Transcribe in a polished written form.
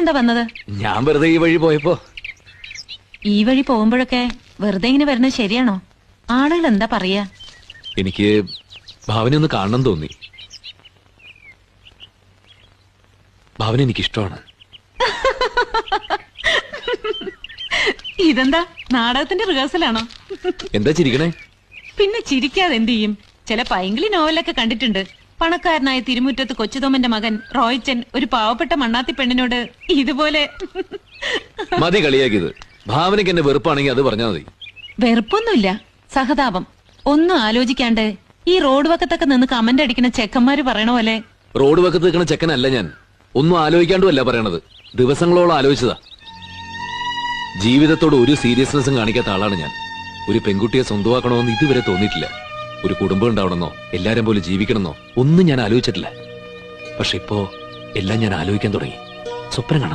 എന്താ വന്നത്? ഞാൻ വെറുതെ ഈ വഴി പോയപ്പോ. ഈ വഴി പോകുമ്പോഴൊക്കെ വെറുതെ ഇങ്ങനെ വരുന്നത് ശരിയാണോ? ആളുകൾ എന്താ പറയാ? എനിക്ക് ഭാവന ഒന്ന് കാണണം തോന്നി. ഭാവന എനിക്കിഷ്ടമാണ്. ഇതെന്താ നാടകത്തിന്റെ റിഹേഴ്സലാണോ? എന്താ ചിരിക്കണേ? പിന്നെ ചിരിക്കാതെ എന്ത് ചെയ്യും? ചില പൈങ്കിളി നോവലൊക്കെ കണ്ടിട്ടുണ്ട്. പണക്കാരനായ തിരുമുറ്റത്ത് കൊച്ചുതോമന്റെ മകൻ റോയ്ച്ചൻ ഒരു പാവപ്പെട്ട മണ്ണാത്തി പെണ്ണിനോട് ഇതുപോലെ. മതി കളിയാക്കിയത്. ഭാവനയ്ക്ക് എന്നെ വെറുപ്പാണെങ്കിൽ അത് പറഞ്ഞാൽ മതി. വെറുപ്പൊന്നുമില്ല, സഹതാപം. ഒന്നും ആലോചിക്കാണ്ട് ഈ റോഡ് വക്കത്തൊക്കെ നിന്ന് കമന്റ് അടിക്കുന്ന ചെക്കന്മാര് പറയണ പോലെ. റോഡ് വക്കത്ത് നിൽക്കുന്ന ചെക്കനല്ല ഞാൻ. ഒന്നും ആലോചിക്കാണ്ടുമല്ല പറയണത്. ദിവസങ്ങളോളം ആലോചിച്ചതാ. ജീവിതത്തോട് ഒരു സീരിയസ്നെസ്സും കാണിക്കാത്ത ആളാണ് ഞാൻ. ഒരു പെൺകുട്ടിയെ സ്വന്തമാക്കണമെന്ന് ഇതുവരെ തോന്നിയിട്ടില്ല. ഒരു കുടുംബം ഉണ്ടാവണമെന്നോ എല്ലാരും പോലെ ജീവിക്കണമെന്നോ ഒന്നും ഞാൻ ആലോചിച്ചിട്ടില്ല. പക്ഷെ ഇപ്പോ എല്ലാം ഞാൻ ആലോചിക്കാൻ തുടങ്ങി. സ്വപ്നം കാണാം.